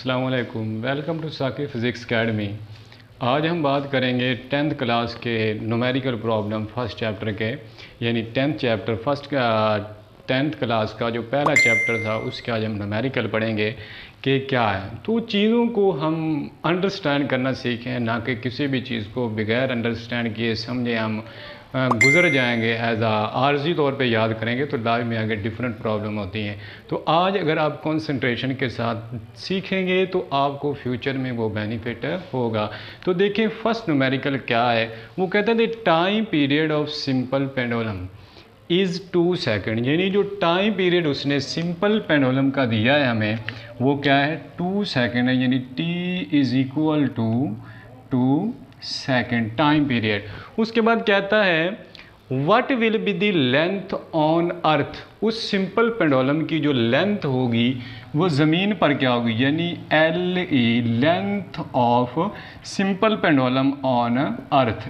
अस्सलाम वालेकुम, welcome to Saqib physics academy. आज हम बात करेंगे 10th क्लास के न्यूमेरिकल प्रॉब्लम फर्स्ट चैप्टर के, यानी 10th चैप्टर 10th क्लास का जो पहला चैप्टर था उसके आज हम न्यूमेरिकल पढ़ेंगे कि क्या है। तो चीज़ों को हम अंडरस्टैंड करना सीखें, ना कि किसी भी चीज़ को बगैर अंडरस्टैंड किए समझे हम गुज़र जाएंगे, एज आर्जी तौर पे याद करेंगे तो लाइफ में आगे डिफरेंट प्रॉब्लम होती हैं। तो आज अगर आप कंसंट्रेशन के साथ सीखेंगे तो आपको फ्यूचर में वो बेनिफिट होगा। तो देखिए फर्स्ट न्यूमेरिकल क्या है, वो कहते हैं the time period of simple pendulum is 2 second. यानी जो टाइम पीरियड उसने सिंपल पेंडुलम का दिया है हमें वो क्या है 2 सेकेंड है, यानी t is equal to 2 second time period. उसके बाद कहता है what will be the length on earth. उस सिंपल पेंडुलम की जो लेंथ होगी वो ज़मीन पर क्या होगी, यानी LE length of simple pendulum on earth.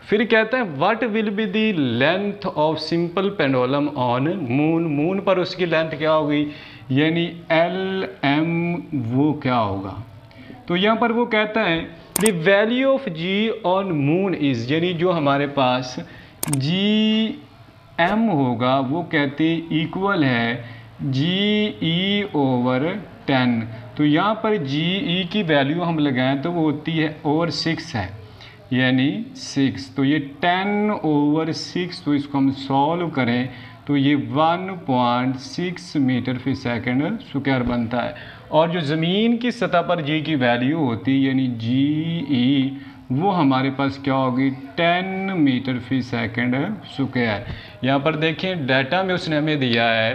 फिर कहता है what will be the length of simple pendulum on moon. Moon पर उसकी लेंथ क्या होगी, यानी LM वो क्या होगा। तो यहाँ पर वो कहता है the value of G on moon is, यानी जो हमारे पास GM होगा वो कहते हैं इक्वल है GE ओवर 10। तो यहाँ पर GE की वैल्यू हम लगाएं तो वो होती है ओवर 6 है, यानी 6। तो ये 10 ओवर 6, तो इसको हम सॉल्व करें तो ये 1.6 मीटर फी सेकेंड स्क्वायर बनता है। और जो ज़मीन की सतह पर जी की वैल्यू होती है यानी GE वो हमारे पास क्या होगी 10 मीटर फी सेकेंड स्क्वायर। यहाँ पर देखें डाटा में उसने हमें दिया है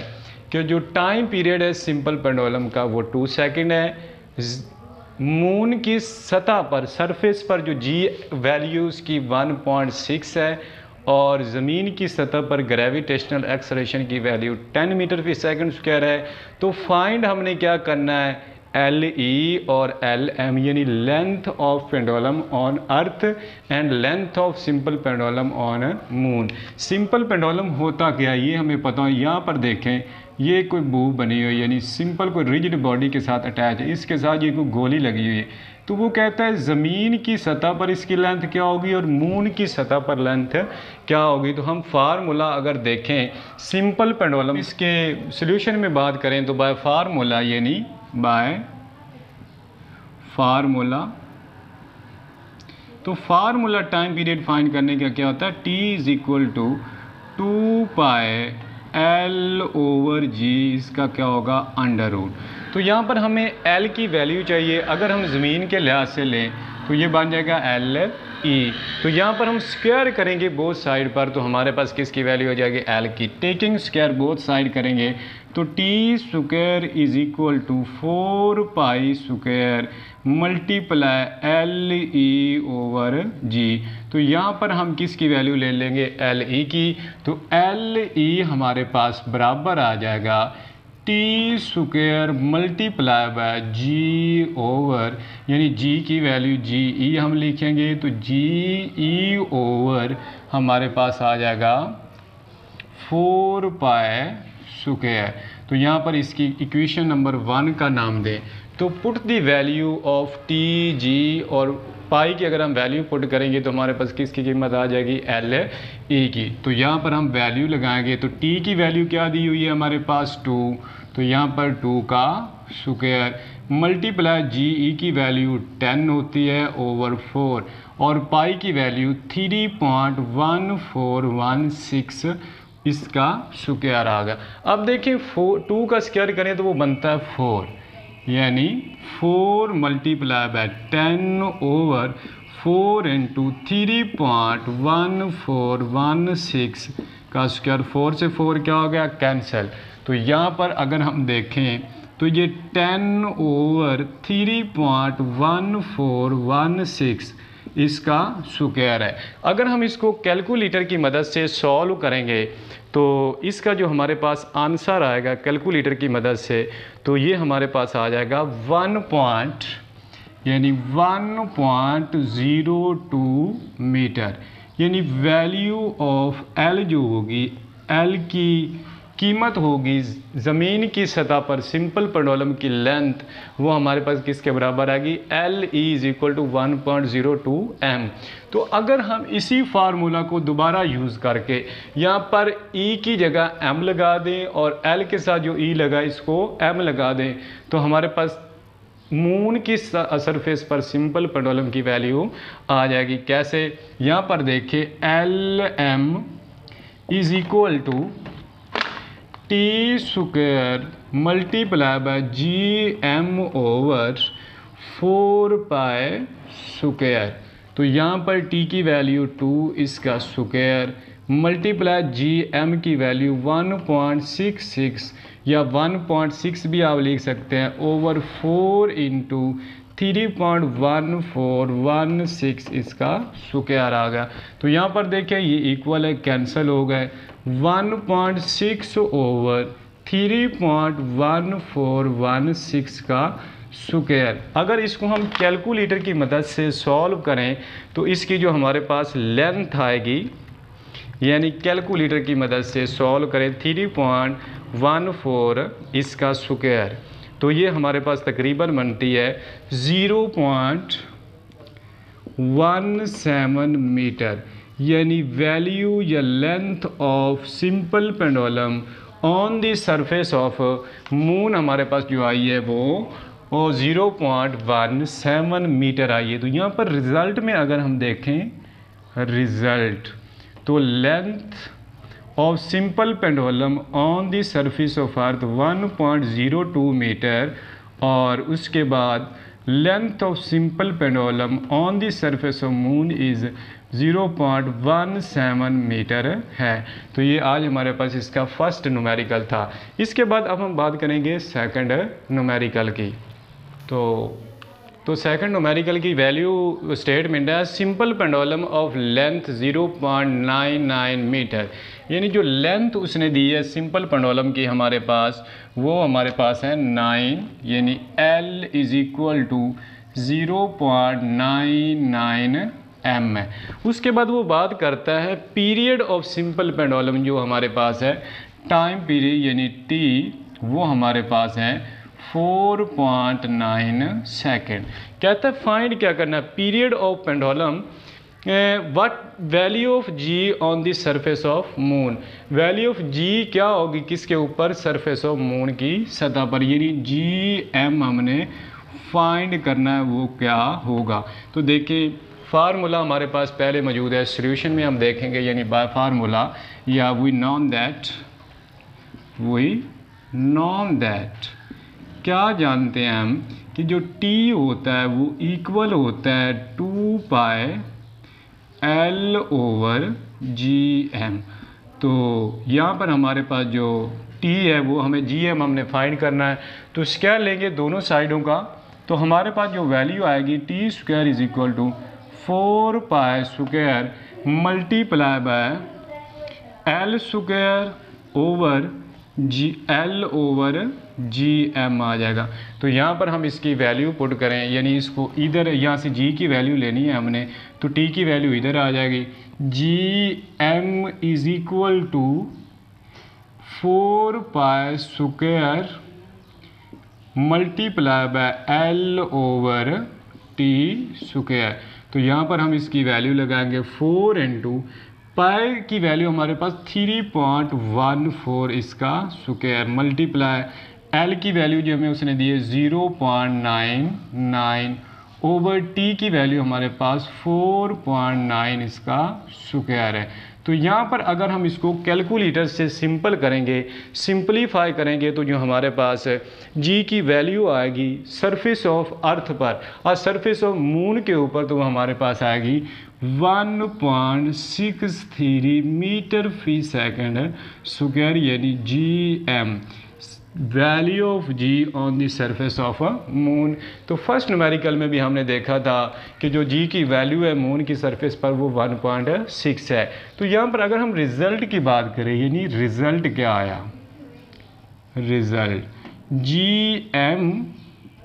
कि जो टाइम पीरियड है सिंपल पेंडुलम का वो 2 सेकेंड है। मून की सतह पर सरफेस पर जो G वैल्यू उसकी 1.6 है और ज़मीन की सतह पर ग्रेविटेशनल एक्सेलरेशन की वैल्यू 10 मीटर फी सेकंड स्क्वायर है। तो फाइंड हमने क्या करना है LE और LM, यानी length of pendulum on earth and length of simple pendulum on moon. Simple pendulum होता क्या ये हमें पता है। यहाँ पर देखें ये कोई बूब बनी हुई है, यानी सिंपल कोई रिजिड बॉडी के साथ अटैच है, इसके साथ ये कोई गोली लगी हुई है। तो वो कहता है ज़मीन की सतह पर इसकी लेंथ क्या होगी और मून की सतह पर लेंथ क्या होगी। तो हम फार्मूला अगर देखें सिंपल पेंडुलम, इसके सॉल्यूशन में बात करें तो बाय फार्मूला, यानी बाय फार्मूला, तो फार्मूला टाइम पीरियड फाइंड करने का क्या होता है T is equal to 2 pi L over G, इसका क्या होगा अंडर रूट। तो यहाँ पर हमें L की वैल्यू चाहिए, अगर हम ज़मीन के लिहाज से लें तो ये बन जाएगा LE। तो यहाँ पर हम स्क्वायर करेंगे बोथ साइड पर, तो हमारे पास किसकी वैल्यू हो जाएगी L की। टेकिंग स्क्वायर बोथ साइड करेंगे तो T square is equal to 4 pi square multiply LE over G। तो यहाँ पर हम किसकी वैल्यू ले लेंगे LE की। तो LE हमारे पास बराबर आ जाएगा T square multiply by G over, यानी G की वैल्यू GE हम लिखेंगे तो GE ओवर हमारे पास आ जाएगा 4 पाई स्क्वायर। तो यहाँ पर इसकी इक्वेशन नंबर 1 का नाम दें तो put the value of TG और पाई की अगर हम वैल्यू पुट करेंगे तो हमारे पास किसकी कीमत आ जाएगी LE की। तो यहाँ पर हम वैल्यू लगाएंगे तो T की वैल्यू क्या दी हुई है हमारे पास 2, तो यहाँ पर 2 का स्क्वायर मल्टीप्लाई GE की वैल्यू 10 होती है ओवर 4 और पाई की वैल्यू 3.1416 इसका स्क्वायर आ गया। अब देखिए 2 का स्क्वायर करें तो वो बनता है 4, यानी 4 मल्टीप्लाई बाय 10 ओवर 4 इंटू 3.1416 का स्क्वायर। 4 से 4 क्या हो गया कैंसिल। तो यहाँ पर अगर हम देखें तो ये 10 ओवर 3.1416 इसका स्क्वायर है। अगर हम इसको कैलकुलेटर की मदद से सॉल्व करेंगे तो इसका जो हमारे पास आंसर आएगा कैलकुलेटर की मदद से तो ये हमारे पास आ जाएगा 1.02 मीटर, यानी वैल्यू ऑफ L जो होगी L की कीमत होगी ज़मीन की सतह पर सिंपल पेंडुलम की लेंथ, वो हमारे पास किसके बराबर आएगी, L E = 1.02 m। तो अगर हम इसी फार्मूला को दोबारा यूज़ करके यहाँ पर E की जगह m लगा दें और L के साथ जो E लगा इसको m लगा दें, तो हमारे पास मून की सरफेस पर सिंपल पेंडुलम की वैल्यू आ जाएगी। कैसे, यहाँ पर देखिए Lm = T² multiply by Gm/4π²। तो यहाँ पर T की वैल्यू 2 इसका स्क्वायर मल्टीप्लाई Gm की वैल्यू 1.66 या 1.6 भी आप लिख सकते हैं ओवर 4 × 3.1416 इसका स्क्वायर आ गया। तो यहाँ पर देखिए ये इक्वल है, कैंसिल हो गए, 1.6 ओवर 3.1416 का स्क्वायर। अगर इसको हम कैलकुलेटर की मदद से सॉल्व करें तो इसकी जो हमारे पास लेंथ आएगी, यानी कैलकुलेटर की मदद से सॉल्व करें 3.14 इसका स्क्वायर, तो ये हमारे पास तकरीबन बनती है 0.17 मीटर। यानी वैल्यू या length of simple pendulum on the surface of moon हमारे पास जो आई है वो 0.17 मीटर आई है। तो यहाँ पर रिज़ल्ट में अगर हम देखें रिज़ल्ट, तो length of simple pendulum on the surface of earth 1.02 metre, और उसके बाद length of simple pendulum on the surface of moon is 0.17 metre है। तो ये आज हमारे पास इसका फर्स्ट न्यूमेरिकल था। इसके बाद अब हम बात करेंगे सेकंड न्यूमेरिकल की। तो सेकंड न्यूमेरिकल की वैल्यू स्टेटमेंट है simple pendulum of length 0.99 metre. यानी जो लेंथ उसने दी है सिंपल पेंडुलम की हमारे पास, वो हमारे पास है 9, यानी L = 0.99 m है। उसके बाद वो बात करता है पीरियड ऑफ सिंपल पेंडुलम, जो हमारे पास है टाइम पीरियड यानी T, वो हमारे पास है 4.9 सेकेंड। कहता है फाइंड क्या करना है, period of pendulum what value of G on the surface of moon. Value of G क्या होगी किसके ऊपर, सरफेस ऑफ मून की सतह पर, यानी Gm हमने फाइंड करना है वो क्या होगा। तो देखिए फार्मूला हमारे पास पहले मौजूद है, सॉल्यूशन में हम देखेंगे, यानी बाय फार्मूला या वी नोन दैट क्या जानते हैं हम कि जो T होता है वो इक्वल होता है 2πL/Gm। तो यहाँ पर हमारे पास जो T है वो हमें Gm हमने फाइंड करना है, तो स्क्वायर लेंगे दोनों साइडों का, तो हमारे पास जो वैल्यू आएगी T² = 4π² मल्टीप्लाई बाय L/Gm आ जाएगा। तो यहाँ पर हम इसकी वैल्यू पुट करें, यानी इसको इधर यहाँ से G की वैल्यू लेनी है हमने, तो T की वैल्यू इधर आ जाएगी। Gm = 4π² multiply by L/T²। तो यहाँ पर हम इसकी वैल्यू लगाएंगे 4 × पाई की वैल्यू हमारे पास 3.14 इसका स्क्वायर मल्टीप्लाई L की वैल्यू जो हमें उसने दी है 0.99 ओवर T की वैल्यू हमारे पास 4.9 इसका स्क्वायर है। तो यहाँ पर अगर हम इसको कैलकुलेटर से सिंपल करेंगे, सिंपलीफाई करेंगे, तो जो हमारे पास G की वैल्यू आएगी सरफेस ऑफ अर्थ पर और सरफेस ऑफ मून के ऊपर, तो वो हमारे पास आएगी 1.63 मीटर फी सेकंड स्क्वायर, यानी Gm value of G on the surface of moon. तो फर्स्ट न्यूमेरिकल में भी हमने देखा था कि जो G की वैल्यू है मून की सरफेस पर वो 1.6 है। तो यहाँ पर अगर हम रिज़ल्ट की बात करें, यानी रिज़ल्ट क्या आया, रिज़ल्ट Gm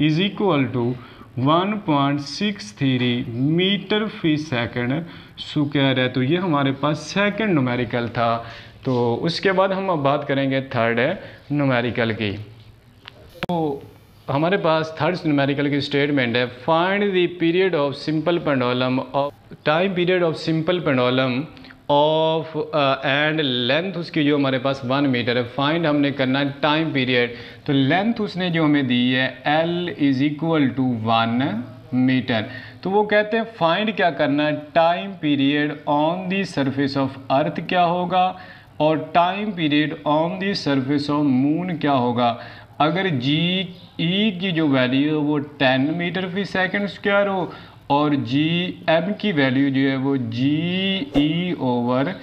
= 1.63 मीटर फी सेकंड स्क्वायर है। तो ये हमारे पास सेकंड न्यूमेरिकल था। तो उसके बाद हम अब बात करेंगे थर्ड न्यूमेरिकल की। तो हमारे पास थर्ड न्यूमेरिकल की स्टेटमेंट है, find the period of simple pendulum of time period of simple pendulum of and length उसकी जो हमारे पास 1 मीटर है। फाइंड हमने करना है टाइम पीरियड, तो लेंथ उसने जो हमें दी है L is equal to 1 metre. तो वो कहते हैं फाइंड क्या करना है, time period on the surface of earth क्या होगा और time period on the surface of moon क्या होगा। अगर जी ई की जो वैल्यू है वो 10 मीटर फी सेकंड स्क्वायर हो और जी एम की वैल्यू जो है वो जी ई ओवर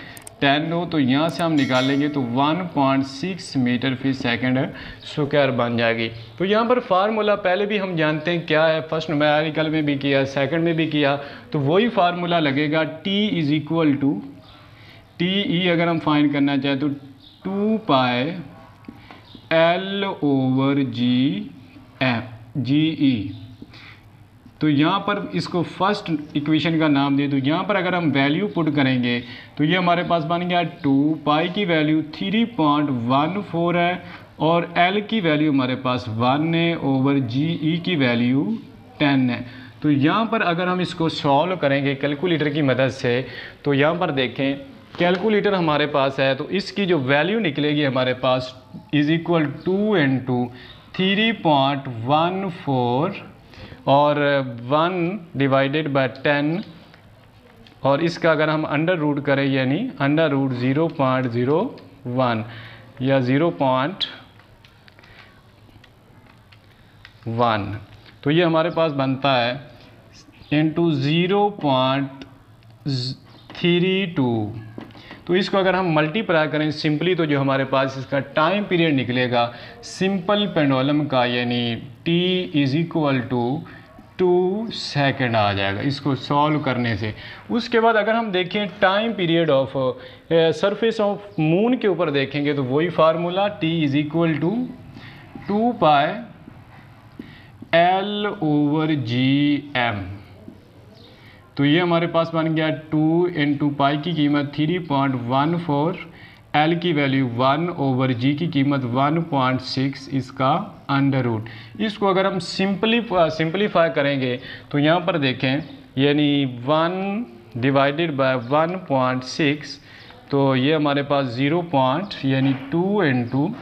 10 हो, तो यहाँ से हम निकालेंगे तो 1.6 मीटर फी सेकंड स्क्वायर बन जाएगी। तो यहाँ पर फार्मूला पहले भी हम जानते हैं क्या है, फर्स्ट न्यूमेरिकल में भी किया, सेकंड में भी किया, तो वही फार्मूला लगेगा T is equal to T E अगर हम फाइंड करना चाहें तो 2 पाई एल ओवर जी ई। तो यहाँ पर इसको फर्स्ट इक्वेशन का नाम दे, तो यहाँ पर अगर हम वैल्यू पुट करेंगे तो ये हमारे पास बन गया 2 पाई की वैल्यू 3.14 है और एल की वैल्यू हमारे पास 1 है ओवर जी ई की वैल्यू 10 है। तो यहाँ पर अगर हम इसको सॉल्व करेंगे कैलकुलेटर की मदद से, तो यहाँ पर देखें कैलकुलेटर हमारे पास है, तो इसकी जो वैल्यू निकलेगी हमारे पास इज़ इक्वल 2 इंटू 3.14 और 1 डिवाइडेड बाय 10 और इसका अगर हम अंडर रूट करें यानी अंडर रूट 0.01 या 0.1, तो ये हमारे पास बनता है इंटू 0.32। तो इसको अगर हम मल्टीप्लाई करें सिंपली तो जो हमारे पास इसका टाइम पीरियड निकलेगा सिंपल पेंडुलम का यानी t is equal to 2 second आ जाएगा इसको सॉल्व करने से। उसके बाद अगर हम देखें time period of surface of moon के ऊपर देखेंगे तो वही formula t is equal to 2 pi L over G M. तो ये हमारे पास बन गया 2 इंटू पाई की कीमत 3.14, एल की वैल्यू 1 ओवर जी की कीमत 1.6, इसका अंडर रूट। इसको अगर हम सिंपलीफाई करेंगे तो यहाँ पर देखें यानी 1 डिवाइडेड बाय 1.6, तो ये हमारे पास 0 यानी 2 इंटू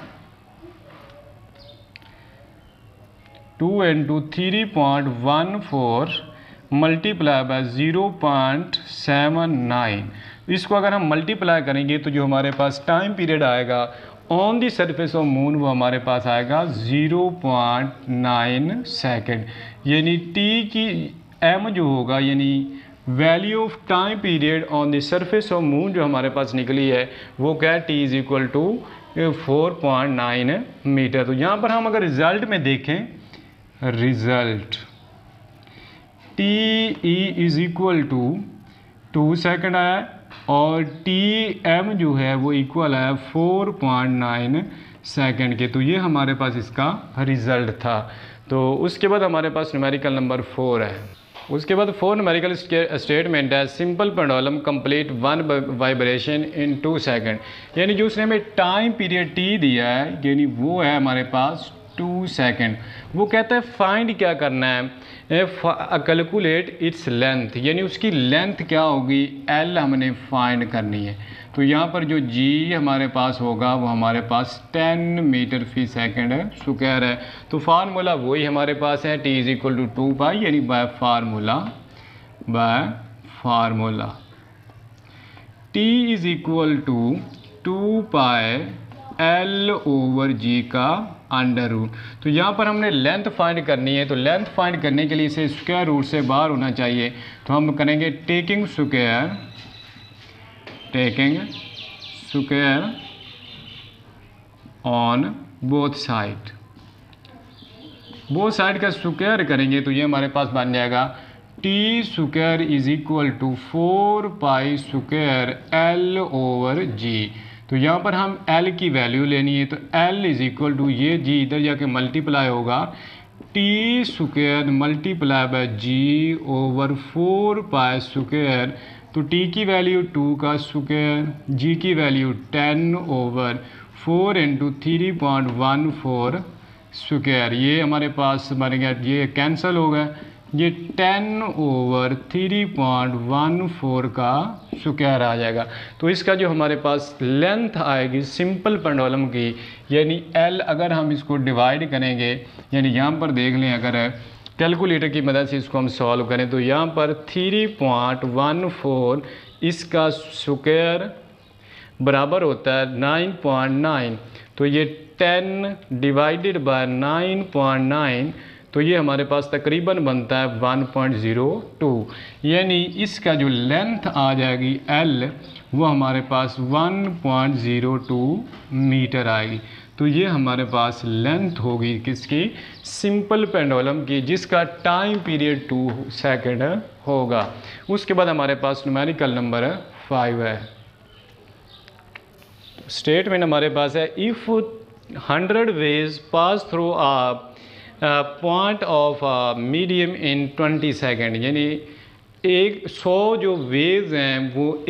3.14 मल्टीप्लाई बाय 0.79। इसको अगर हम मल्टीप्लाई करेंगे तो जो हमारे पास टाइम पीरियड आएगा on the surface of moon वो हमारे पास आएगा 0.9 सेकेंड। यानी टी की एम जो होगा यानी value of time period on the surface of moon जो हमारे पास निकली है वो क्या है, T is equal to 4.9 metre. तो यहाँ पर हम अगर रिज़ल्ट में देखें, result T E is equal to 2 second आया और टी एम जो है वो इक्वल है 4.9 सेकेंड के। तो ये हमारे पास इसका रिज़ल्ट था। तो उसके बाद हमारे पास न्यूमेरिकल नंबर 4 है। उसके बाद 4 न्यूमेरिकल स्टेटमेंट है, simple pendulum complete 1 vibration in 2 second. यानी जो उसने हमें टाइम पीरियड टी दिया है यानी वो है हमारे पास 2 सेकेंड। वो कहता है फाइंड क्या करना है, कैलकुलेट इट्स लेंथ, यानी उसकी लेंथ क्या होगी एल हमने फाइंड करनी है। तो यहाँ पर जो जी हमारे पास होगा वो हमारे पास 10 मीटर फी सेकेंड है स्क्वायर है। तो फार्मूला वही हमारे पास है, T is equal to 2 pi यानी by formula T is equal to 2 pi L over G का अंडर रूट। तो यहाँ पर हमने लेंथ फाइंड करनी है, तो लेंथ फाइंड करने के लिए इसे स्क्वायर रूट से बाहर होना चाहिए। तो हम करेंगे taking square on both side का स्क्वायर करेंगे तो ये हमारे पास बन जाएगा T square is equal to 4 pi square L over G. तो यहाँ पर हम L की वैल्यू लेनी है, तो L इज़ इक्वल टू ये G इधर जाके मल्टीप्लाई होगा T square multiply by G over 4 pi square तो t की वैल्यू 2 का स्क्वायर, g की वैल्यू 10/4 इंटू 3.14 स्क्वायर, ये हमारे पास बन गया, ये कैंसिल हो गया, ये 10/3.14 का स्क्वायर आ जाएगा। तो इसका जो हमारे पास लेंथ आएगी सिंपल पेंडुलम की, यानी L, अगर हम इसको डिवाइड करेंगे, यानी यहाँ पर देख लें, अगर कैलकुलेटर की मदद से इसको हम सॉल्व करें तो यहाँ पर 3.14 इसका स्क्वायर बराबर होता है 9.9, तो ये 10 डिवाइडेड बाय 9.9, तो ये हमारे पास तकरीबन बनता है 1.02, यानी इसका जो लेंथ आ जाएगी L वो हमारे पास 1.02 मीटर आएगी। तो ये हमारे पास लेंथ होगी किसकी, सिंपल पेंडुलम की, जिसका टाइम पीरियड 2 सेकंड होगा। उसके बाद हमारे पास न्यूमेरिकल नंबर 5 है। स्टेटमेंट हमारे पास है, if 100 waves pass through a point of medium in 20 second, यानी 100 जो वेव्स हैं वो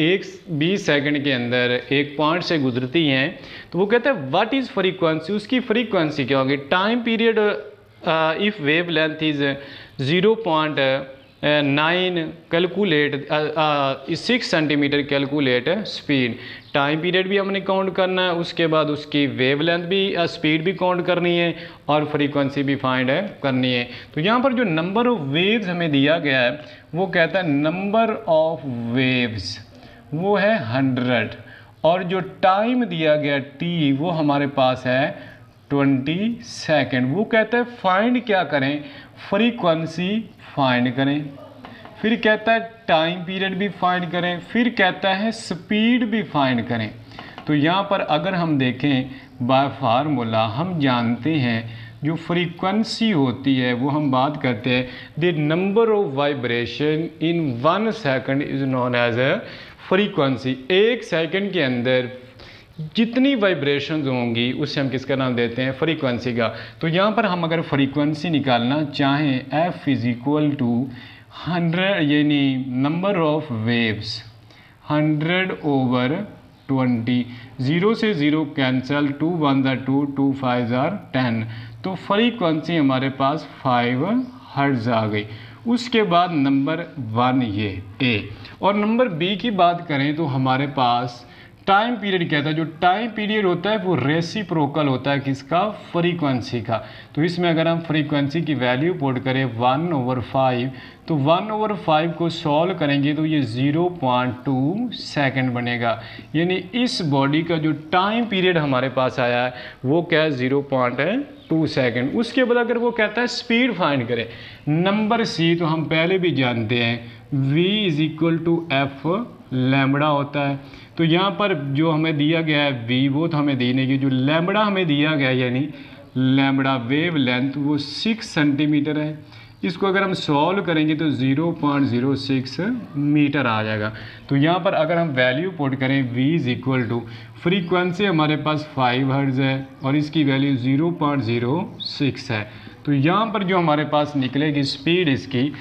20 सेकंड के अंदर एक पॉइंट से गुजरती हैं, तो वो कहते हैं व्हाट इज़ फ्रीक्वेंसी, उसकी फ्रीक्वेंसी क्या होगी। Time period if wave length is 0.9 calculate 6 centimetre calculate speed, time period भी हमने काउंट करना है, उसके बाद उसकी वेव लेंथ भी स्पीड भी काउंट करनी है और फ्रीक्वेंसी भी फाइंड करनी है। तो यहाँ पर जो नंबर ऑफ वेव्स हमें दिया गया है वो कहता है नंबर ऑफ वेव्स वो है 100, और जो टाइम दिया गया t वो हमारे पास है 20 सेकेंड। वो कहता है फाइंड क्या करें, फ्रीक्वेंसी फाइंड करें, फिर कहता है टाइम पीरियड भी फाइंड करें, फिर कहता है स्पीड भी फाइंड करें। तो यहाँ पर अगर हम देखें बाय फार्मूला हम जानते हैं जो फ्रीक्वेंसी होती है वो हम बात करते हैं the number of vibration in 1 second is known as a frequency. 1 second के अंदर जितनी वाइब्रेशंस होंगी उससे हम किसका नाम देते हैं, फ्रीक्वेंसी का। तो यहाँ पर हम अगर फ्रीक्वेंसी निकालना चाहें, F इज इक्वल टू 100 यानी नंबर ऑफ वेव्स 100/20, 0 से 0 कैंसल, 2 1 2, 2 5 10, तो फ्रीक्वेंसी हमारे पास 5 हर्ट्ज आ गई। उसके बाद नंबर 1 ये A, और नंबर B की बात करें तो हमारे पास टाइम पीरियड कहता है, जो टाइम पीरियड होता है वो रेसिप्रोकल होता है किसका, फ्रीक्वेंसी का। तो इसमें अगर हम फ्रीक्वेंसी की वैल्यू पुट करें 1/5, तो 1/5 को सॉल्व करेंगे तो ये 0.2 सेकंड बनेगा, यानी इस बॉडी का जो टाइम पीरियड हमारे पास आया है वो क्या है, 0.2 सेकंड। उसके बाद अगर वो कहता है स्पीड फाइंड करें, नंबर C तो हम पहले भी जानते हैं V is equal to F lambda होता है। तो यहाँ पर जो हमें दिया गया है V वो तो हमें देने की, जो लैम्बडा हमें दिया गया है यानी लैम्बडा वेव लेंथ वो 6 सेंटीमीटर है। इसको अगर हम सॉल्व करेंगे तो 0.06 मीटर आ जाएगा। तो यहाँ पर अगर हम वैल्यू पुट करें V is equal to, frequency हमारे पास 5 हर्ट्ज है और इसकी वैल्यू 0.06 है। तो यहाँ पर जो हमारे पास निकलेगी स्पीड इसकी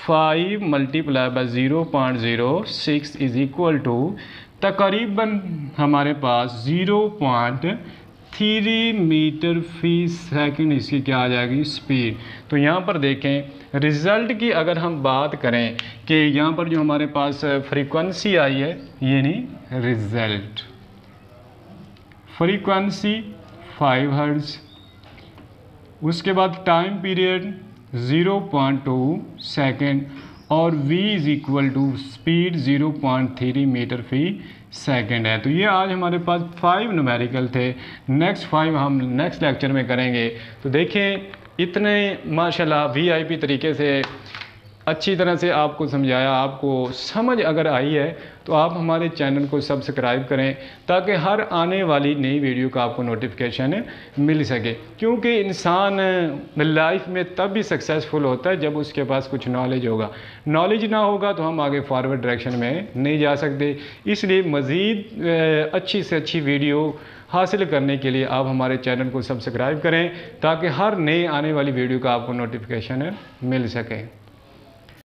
5 × 0.06 इज इक्वल टू तकरीबन हमारे पास 0.3 मीटर फी सेकंड इसकी क्या आ जाएगी स्पीड। तो यहाँ पर देखें रिज़ल्ट की अगर हम बात करें कि यहाँ पर जो हमारे पास फ्रीक्वेंसी आई है यानी रिज़ल्ट फ्रीक्वेंसी 5 हर्ट्ज, उसके बाद टाइम पीरियड 0.2 सेकेंड और v is equal to speed 0.3 metre फी सेकेंड है। तो ये आज हमारे पास 5 न्यूमेरिकल थे। नेक्स्ट 5 हम नेक्स्ट लेक्चर में करेंगे। तो देखें इतने माशाल्लाह VIP तरीके से अच्छी तरह से आपको समझाया, आपको समझ अगर आई है तो आप हमारे चैनल को सब्सक्राइब करें ताकि हर आने वाली नई वीडियो का आपको नोटिफिकेशन मिल सके। क्योंकि इंसान लाइफ में तब भी सक्सेसफुल होता है जब उसके पास कुछ नॉलेज होगा। नॉलेज ना होगा तो हम आगे फॉरवर्ड डायरेक्शन में नहीं जा सकते। इसलिए मज़ीद अच्छी से अच्छी वीडियो हासिल करने के लिए आप हमारे चैनल को सब्सक्राइब करें ताकि हर नई आने वाली वीडियो का आपको नोटिफिकेशन मिल सके।